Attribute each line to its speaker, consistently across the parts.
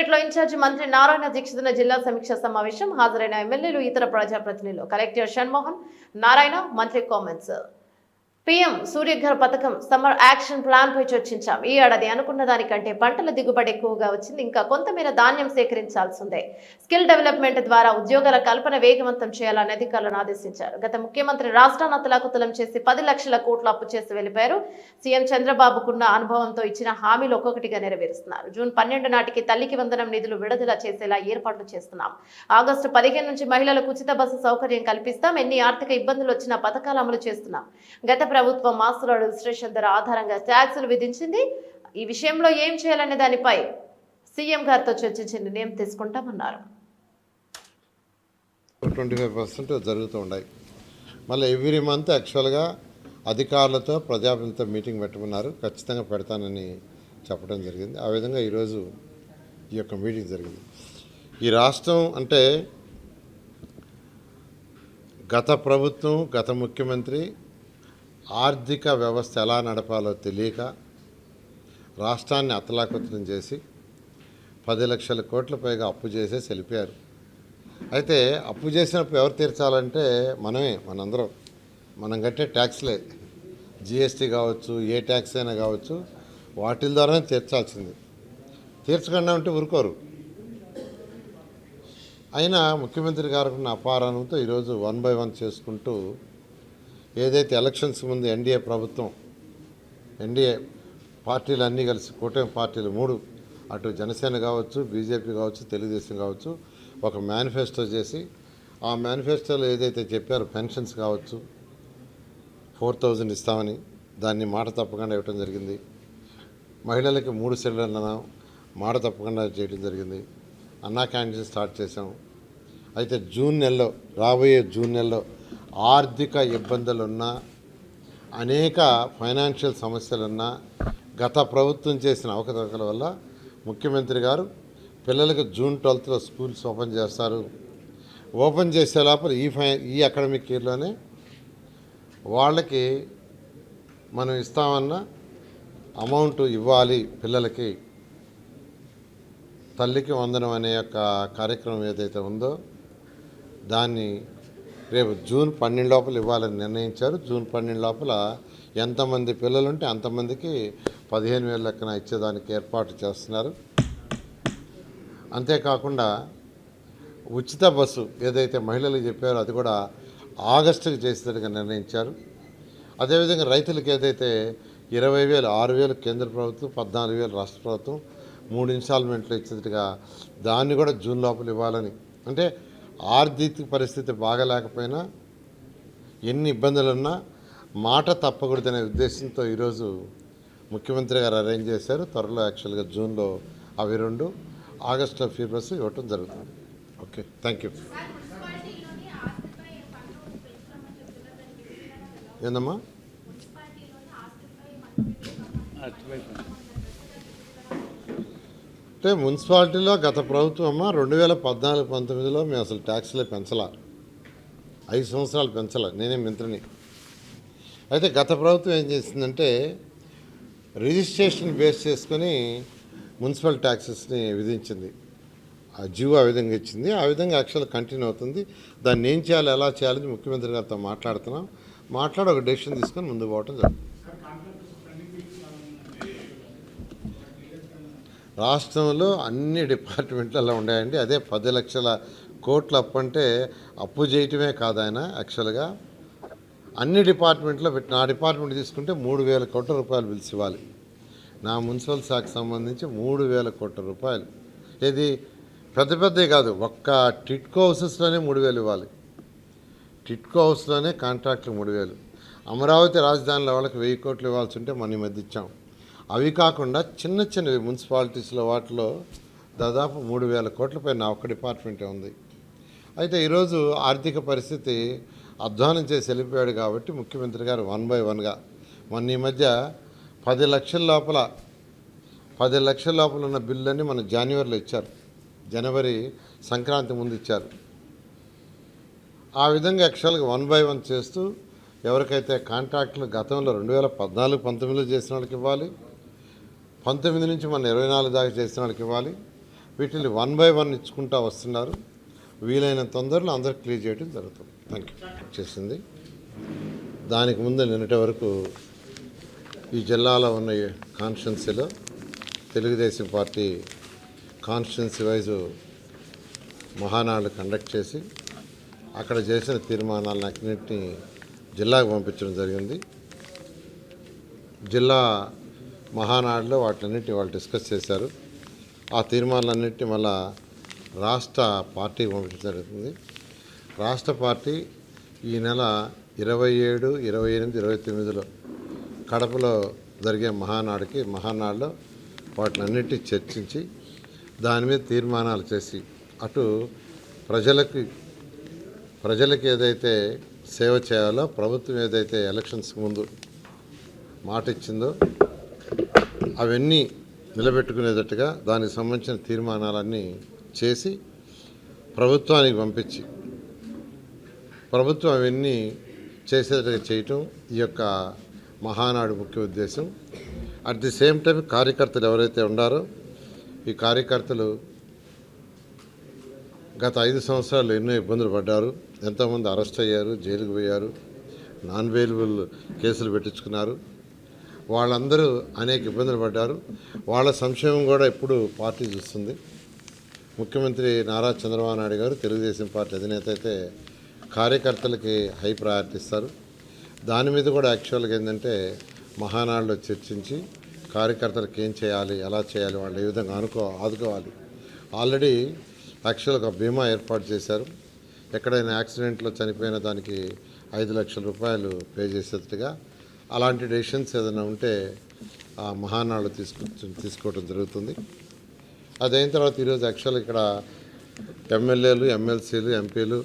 Speaker 1: Collectorate లో incharge మంత్రి నారాయణ దీక్షితుల జిల్లా సమీక్ష సమావేశం హాజరైన ఎమ్మెల్యేలు ఇతర ప్రజాప్రతినిధులు కలెక్టర్ షణ్మోహన్ నారాయణ మంత్రి కామెంట్స్ పీఎం సూర్యఘర్ పథకం సమ్మర్ యాక్షన్ ప్లాన్ పై చర్చించాం. ఈ ఏడాది అనుకున్న దానికంటే పంటల దిగుబడి ఎక్కువగా వచ్చింది. ఇంకా కొంతమేర ధాన్యం సేకరించాల్సి ఉంది. స్కిల్ డెవలప్మెంట్ ద్వారా ఉద్యోగాల కల్పన వేగవంతం చేయాలని అధికారులను ఆదేశించారు. గత ముఖ్యమంత్రి రాష్ట్రాన్ని అతలాకుతలం చేసి 10 లక్షల కోట్ల అప్పు చేసి వెళ్లిపోయారు. సీఎం చంద్రబాబుకున్న అనుభవంతో ఇచ్చిన హామీలు ఒక్కొక్కటిగా నెరవేరుస్తున్నారు. జూన్ 12 నాటికి తల్లికి వందనం నిధులు విడుదల చేసేలా ఏర్పాట్లు చేస్తున్నాం. ఆగస్టు 15 నుంచి మహిళలకు ఉచిత బస్సు సౌకర్యం కల్పిస్తాం. ఎన్ని ఆర్థిక ఇబ్బందులు వచ్చినా పథకాలు అమలు చేస్తున్నాం. గత ప్రభుత్వం మాస్టర్ రిజిస్ట్రేషన్ ధర ఆధారంగా ట్యాక్సులు విధించింది. ఈ విషయంలో ఏం చేయాలనే దానిపై సీఎం గారితో చర్చించి నిర్ణయం తీసుకుంటామన్నారు.
Speaker 2: 25% జరుగుతూ ఉన్నాయి. మళ్ళీ ఎవ్రీ మంత్ యాక్చువల్గా అధికారులతో ప్రజాప్రతినిధులతో మీటింగ్ పెట్టుకున్నారు. ఖచ్చితంగా పెడతానని చెప్పడం జరిగింది. ఆ విధంగా ఈరోజు ఈ యొక్క మీటింగ్ జరిగింది. ఈ రాష్ట్రం అంటే గత ప్రభుత్వం గత ముఖ్యమంత్రి ఆర్థిక వ్యవస్థ ఎలా నడపాలో తెలియక రాష్ట్రాన్ని అతలాకుతలం చేసి 10 లక్షల కోట్ల పైగా అప్పు చేసే వెళ్ళిపోయారు. అయితే అప్పు చేసినప్పుడు ఎవరు తీర్చాలంటే మనందరం మనం కట్టే ట్యాక్స్లే, జిఎస్టీ కావచ్చు, ఏ ట్యాక్స్ అయినా కావచ్చు, వాటి ద్వారానే తీర్చాల్సింది. తీర్చకుండా ఉంటే ఊరుకోరు. అయినా ముఖ్యమంత్రి గారికి ఉన్న అపారానంతో ఈరోజు 1 by 1 చేసుకుంటూ ఏదైతే ఎలక్షన్స్ ముందు ఎన్డీఏ పార్టీలు అన్నీ కలిసి కూటమి పార్టీలు 3 అటు జనసేన కావచ్చు, బీజేపీ కావచ్చు, తెలుగుదేశం కావచ్చు ఒక మేనిఫెస్టో చేసి ఆ మేనిఫెస్టోలో ఏదైతే చెప్పారో పెన్షన్స్ కావచ్చు 4000 ఇస్తామని దాన్ని మాట తప్పకుండా ఇవ్వటం జరిగింది. మహిళలకి 3 సిలిండర్లను మాట తప్పకుండా చేయడం జరిగింది. అన్నా క్యాంటీన్ స్టార్ట్ చేసాం. అయితే రాబోయే జూన్ నెలలో ఆర్థిక ఇబ్బందులున్నా అనేక ఫైనాన్షియల్ సమస్యలున్నా గత ప్రభుత్వం చేసిన అవకతవకల వల్ల ముఖ్యమంత్రి గారు పిల్లలకు జూన్ 12th స్కూల్స్ ఓపెన్ చేస్తారు. ఓపెన్ చేసే లోపల ఈ అకాడమిక్ ఇయర్లోనే వాళ్ళకి మనం ఇస్తామన్న అమౌంట్ ఇవ్వాలి. పిల్లలకి తల్లికి వందనం అనే యొక్క కార్యక్రమం ఏదైతే ఉందో దాన్ని రేపు జూన్ 12 లోపల ఇవ్వాలని నిర్ణయించారు. జూన్ 12 లోపల ఎంతమంది పిల్లలుంటే అంతమందికి 15,000 లెక్కన ఇచ్చేదానికి ఏర్పాటు చేస్తున్నారు. అంతేకాకుండా ఉచిత బస్సు ఏదైతే మహిళలకు చెప్పారో అది కూడా ఆగస్టుకి చేసేట్టుగా నిర్ణయించారు. అదేవిధంగా రైతులకు ఏదైతే 20,000 6,000 కేంద్ర ప్రభుత్వం, 14,000 రాష్ట్ర ప్రభుత్వం 3 ఇన్స్టాల్మెంట్లు ఇచ్చేట్టుగా దాన్ని కూడా జూన్ లోపల ఇవ్వాలని. అంటే ఆర్థిక పరిస్థితి బాగలేకపోయినా ఎన్ని ఇబ్బందులున్నా మాట తప్పకూడదనే ఉద్దేశంతో ఈరోజు ముఖ్యమంత్రి గారు అరేంజ్ చేశారు. త్వరలో యాక్చువల్గా జూన్లో అవి 2, ఆగస్టులో ఫ్రీ బస్సు ఇవ్వటం జరుగుతుంది. Okay, thank you. ఏందమ్మా? అంటే మున్సిపాలిటీలో గత ప్రభుత్వం 2014-19లో మేము అసలు ట్యాక్స్లే పెంచలా, 5 సంవత్సరాలు పెంచలా. నేనే మంత్రిని. అయితే గత ప్రభుత్వం ఏం చేసిందంటే రిజిస్ట్రేషన్ బేస్ చేసుకొని మున్సిపల్ ట్యాక్సెస్ని విధించింది. ఆ జీవో ఆ విధంగా ఇచ్చింది. ఆ విధంగా యాక్చువల్ కంటిన్యూ అవుతుంది. దాన్ని ఏం చేయాలి, ఎలా చేయాలని ముఖ్యమంత్రి గారితో మాట్లాడి ఒక డెసిషన్ తీసుకొని ముందుకు పోవటం జరుగుతుంది. రాష్ట్రంలో అన్ని డిపార్ట్మెంట్లలో ఉన్నాయండి. అదే 10 లక్షల కోట్ల అప్పు అంటే అప్పు చేయటమే కాదు ఆయన యాక్చువల్గా అన్ని డిపార్ట్మెంట్లో పెట్టి నా డిపార్ట్మెంట్ తీసుకుంటే 3,000 కోట్ల రూపాయలు బిల్స్ ఇవ్వాలి. నా మున్సిపల్ శాఖకు సంబంధించి 3,000 కోట్ల రూపాయలు. ఇది పెద్దవి కాదు, ఒక్క టిట్కో హౌసెస్లోనే 3,000 ఇవ్వాలి. టిట్కో హౌస్లోనే కాంట్రాక్ట్లు 3,000. అమరావతి రాజధానిలో వాళ్ళకి 1,000 కోట్లు ఇవ్వాల్సి ఉంటే మన ఈ మధ్య ఇచ్చాం. అవి కాకుండా చిన్నవి మున్సిపాలిటీస్లో వాటిలో దాదాపు 3,000 కోట్లపై నా ఒక్క డిపార్ట్మెంటే ఉంది. అయితే ఈరోజు ఆర్థిక పరిస్థితి అధ్వానం చేసి వెళ్ళిపోయాడు కాబట్టి ముఖ్యమంత్రి గారు 1 by 1గా మొన్న ఈ మధ్య 10 లక్షల లోపల ఉన్న బిల్లుని మన జనవరిలో ఇచ్చారు. జనవరి సంక్రాంతి ముందు ఇచ్చారు. ఆ విధంగా యాక్చువల్గా 1 by 1 చేస్తూ ఎవరికైతే కాంట్రాక్టులు గతంలో 2014-19లో చేసిన వాళ్ళకి ఇవ్వాలి, 19 నుంచి మన 24 దాకా చేసిన వాళ్ళకి ఇవ్వాలి, వీటిని 1 by 1 ఇచ్చుకుంటూ వస్తున్నారు. వీలైన తొందరలో అందరూ క్లియర్ చేయడం జరుగుతుంది. Thank you. చేసింది దానికి ముందు నిన్నటి వరకు ఈ జిల్లాలో ఉన్న కాన్స్టిట్యున్సీలో Telugu Desam party constituency wise Mahanadu conduct చేసి అక్కడ చేసిన తీర్మానాలన్నింటినీ జిల్లాకు పంపించడం జరిగింది. జిల్లా మహానాడులో వాటిలన్నింటినీ వాళ్ళు డిస్కస్ చేశారు. ఆ తీర్మానాలన్నింటినీ మళ్ళా రాష్ట్ర పార్టీకి పంపించడం జరుగుతుంది. రాష్ట్ర పార్టీ ఈ నెల 27, 28, 29లో కడపలో జరిగే మహానాడులో వాటిలన్నింటినీ చర్చించి దాని మీద తీర్మానాలు చేసి అటు ప్రజలకు ఏదైతే సేవ చేయాలో ప్రభుత్వం ఏదైతే ఎలక్షన్స్ ముందు మాట ఇచ్చిందో అవన్నీ నిలబెట్టుకునేటట్టుగా దానికి సంబంధించిన తీర్మానాలన్నీ చేసి ప్రభుత్వానికి పంపించి ప్రభుత్వం అవన్నీ చేసేటట్టుగా చేయటం ఈ యొక్క మహానాడు ముఖ్య ఉద్దేశం. అట్ ది సేమ్ టైం కార్యకర్తలు ఎవరైతే ఉన్నారో ఈ కార్యకర్తలు గత 5 సంవత్సరాలు ఎన్నో ఇబ్బందులు పడ్డారు. ఎంతోమంది అరెస్ట్ అయ్యారు, జైలుకు పోయారు, నాన్ బెయిలబుల్ కేసులు పెట్టించుకున్నారు. వాళ్ళందరూ అనేక ఇబ్బందులు పడ్డారు. వాళ్ళ సంక్షేమం కూడా ఇప్పుడు పార్టీ చూస్తుంది. ముఖ్యమంత్రి నారా చంద్రబాబు నాయుడు గారు తెలుగుదేశం పార్టీ అధినేత అయితే కార్యకర్తలకి హై ప్రయారిటీ ఇస్తారు. దాని మీద కూడా యాక్చువల్గా ఏంటంటే మహానాడులో చర్చించి కార్యకర్తలకు ఏం చేయాలి, ఎలా చేయాలి, వాళ్ళు ఏ విధంగా ఆదుకోవాలి. ఆల్రెడీ యాక్చువల్గా బీమా ఏర్పాటు చేశారు. ఎక్కడైనా యాక్సిడెంట్లో చనిపోయిన దానికి 5 లక్షల రూపాయలు పే చేసేట్టుగా అలాంటి డెసిషన్స్ ఏదైనా ఉంటే ఆ మహానాడు తీసుకోవడం జరుగుతుంది. అదైన తర్వాత ఈరోజు యాక్చువల్గా ఇక్కడ ఎమ్మెల్యేలు, ఎమ్మెల్సీలు, ఎంపీలు,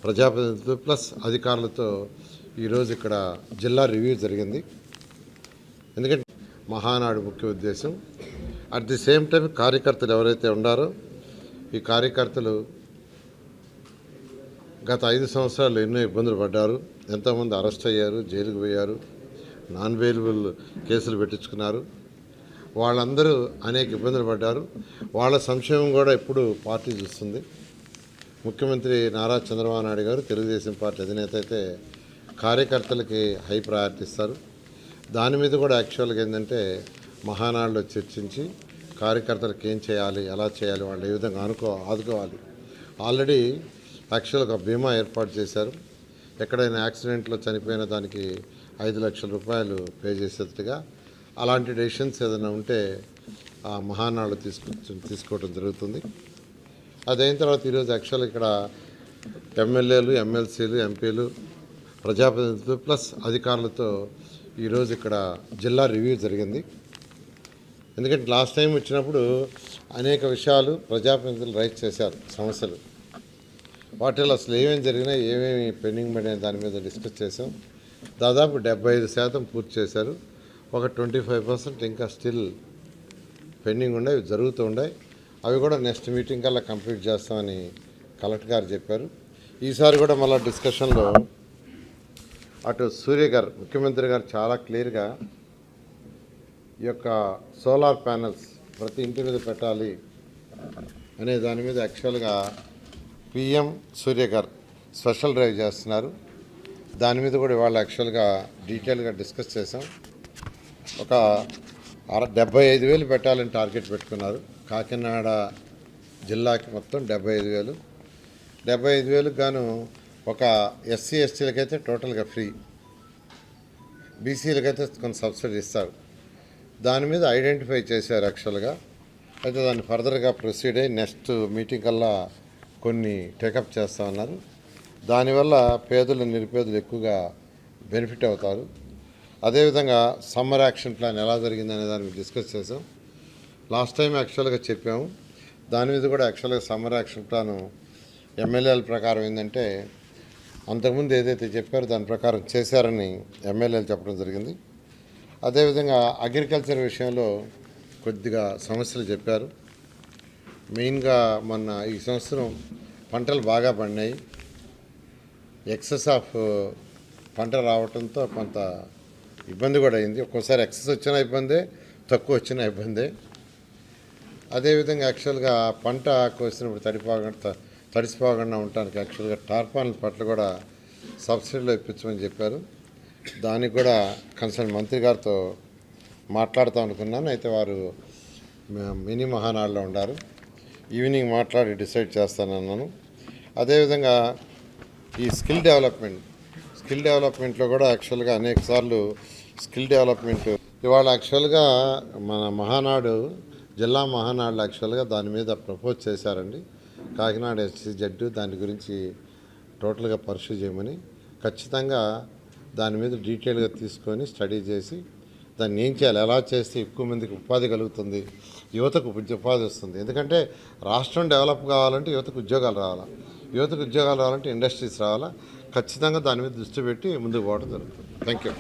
Speaker 2: ప్రజాప్రతినిధులు ప్లస్ అధికారులతో ఈరోజు ఇక్కడ జిల్లా రివ్యూ జరిగింది. ఎందుకంటే మహానాడు ముఖ్య ఉద్దేశం. అట్ ది సేమ్ టైం కార్యకర్తలు ఎవరైతే ఉన్నారో ఈ కార్యకర్తలు గత 5 సంవత్సరాలు ఎన్నో ఇబ్బందులు పడ్డారు. ఎంతోమంది అరెస్ట్ అయ్యారు, జైలుకు పోయారు, నాన్ బెయిలబుల్ కేసులు పెట్టించుకున్నారు. వాళ్ళందరూ అనేక ఇబ్బందులు పడ్డారు. వాళ్ళ సంక్షేమం కూడా ఇప్పుడు పార్టీ చూస్తుంది. ముఖ్యమంత్రి నారా చంద్రబాబు నాయుడు గారు తెలుగుదేశం పార్టీ అధినేత అయితే కార్యకర్తలకి హై ప్రయారిటీ ఇస్తారు. దాని మీద కూడా యాక్చువల్గా ఏంటంటే మహానాడులో చర్చించి కార్యకర్తలకు ఏం చేయాలి, ఎలా చేయాలి, వాళ్ళు ఏ విధంగా ఆదుకోవాలి. ఆల్రెడీ యాక్చువల్గా బీమా ఏర్పాటు చేశారు. ఎక్కడైనా యాక్సిడెంట్లో చనిపోయిన దానికి 5 లక్షల రూపాయలు పే చేసేట్టుగా అలాంటి డెసిషన్స్ ఏదైనా ఉంటే ఆ మహానాడు తీసుకోవడం జరుగుతుంది. అదైన తర్వాత ఈరోజు యాక్చువల్గా ఇక్కడ ఎమ్మెల్యేలు, ఎమ్మెల్సీలు, ఎంపీలు, ప్రజాప్రతినిధులు ప్లస్ అధికారులతో ఈరోజు ఇక్కడ జిల్లా రివ్యూ జరిగింది. ఎందుకంటే లాస్ట్ టైం వచ్చినప్పుడు అనేక విషయాలు ప్రజాప్రతినిధులు రైజ్ చేశారు, సమస్యలు. వాటిలో అసలు ఏమేమి జరిగినాయి, ఏమేమి పెండింగ్ పడిన దాని మీద డిస్కస్ చేసాం. దాదాపు 75% పూర్తి చేశారు. ఒక 25% ఇంకా స్టిల్ పెండింగ్ ఉన్నాయి, జరుగుతూ ఉన్నాయి. అవి కూడా నెక్స్ట్ మీటింగ్ కల్లా కంప్లీట్ చేస్తామని కలెక్టర్ గారు చెప్పారు. ఈసారి కూడా మళ్ళీ డిస్కషన్లో అటు సూర్య గారు, ముఖ్యమంత్రి గారు చాలా క్లియర్గా ఈ యొక్క సోలార్ ప్యానెల్స్ ప్రతి ఇంటి మీద పెట్టాలి అనే దాని మీద యాక్చువల్గా పిఎం సూర్య గారు స్పెషల్ డ్రైవ్ చేస్తున్నారు. దాని మీద కూడా ఇవాళ యాక్చువల్గా డీటెయిల్గా డిస్కస్ చేసాం. ఒక 75,000 పెట్టాలని టార్గెట్ పెట్టుకున్నారు. కాకినాడ జిల్లాకి మొత్తం 75,000. 75,000కి గాను ఒక ఎస్సీ ఎస్టీలకైతే టోటల్గా ఫ్రీ, బీసీలకైతే కొంత సబ్సిడీ ఇస్తారు. దాని మీద ఐడెంటిఫై చేశారు యాక్చువల్గా. అయితే దాన్ని ఫర్దర్గా ప్రొసీడ్ అయ్యి నెక్స్ట్ మీటింగ్ కల్లా కొన్ని టేకప్ చేస్తూ ఉన్నారు. దానివల్ల పేదలు, నిరుపేదలు ఎక్కువగా బెనిఫిట్ అవుతారు. అదేవిధంగా సమ్మర్ యాక్షన్ ప్లాన్ ఎలా జరిగిందనే దాని మీద డిస్కస్ చేసాం. లాస్ట్ టైం యాక్చువల్గా చెప్పాము. దాని మీద కూడా యాక్చువల్గా సమ్మర్ యాక్షన్ ప్లాను ఎమ్మెల్యేల ప్రకారం ఏంటంటే అంతకుముందు ఏదైతే చెప్పారో దాని ప్రకారం చేశారని ఎమ్మెల్యేలు చెప్పడం జరిగింది. అదేవిధంగా అగ్రికల్చర్ విషయంలో కొద్దిగా సమస్యలు చెప్పారు. మెయిన్గా మొన్న ఈ సంవత్సరం పంటలు బాగా పండినాయి. ఎక్సెస్ ఆఫ్ పంట రావడంతో కొంత ఇబ్బంది కూడా అయింది. ఒక్కోసారి ఎక్సెస్ వచ్చిన ఇబ్బందే, తక్కువ వచ్చిన ఇబ్బందే. అదేవిధంగా యాక్చువల్గా పంట కోసినప్పుడు తడిసిపోకుండా ఉండటానికి యాక్చువల్గా టార్పాలిన్ పట్ల కూడా సబ్సిడీలో ఇప్పించమని చెప్పారు. దానికి కూడా కన్సర్న్ మంత్రి గారితో మాట్లాడుతూ అనుకున్నాను. అయితే వారు మినీ మహానాడులో ఉన్నారు. ఈవినింగ్ మాట్లాడి డిసైడ్ చేస్తానన్నాను. అదేవిధంగా ఈ స్కిల్ డెవలప్మెంట్లో కూడా యాక్చువల్గా అనేక సార్లు స్కిల్ డెవలప్మెంట్ ఇవాళ యాక్చువల్గా మన జిల్లా మహానాడులో యాక్చువల్గా దాని మీద ప్రపోజ్ చేశారండి. కాకినాడ SCZ దాని గురించి టోటల్గా పర్సూ చేయమని, ఖచ్చితంగా దాని మీద డీటెయిల్గా తీసుకొని స్టడీ చేసి దాన్ని ఏం చేయాలి, ఎలా చేస్తే ఎక్కువ మందికి ఉపాధి కలుగుతుంది, యువతకు ఉపాధి వస్తుంది. ఎందుకంటే రాష్ట్రం డెవలప్ కావాలంటే యువతకు ఉద్యోగాలు రావాలంటే ఇండస్ట్రీస్ రావాలా. ఖచ్చితంగా దాని మీద దృష్టి పెట్టి ముందుకు పోవడం జరుగుతుంది. Thank you.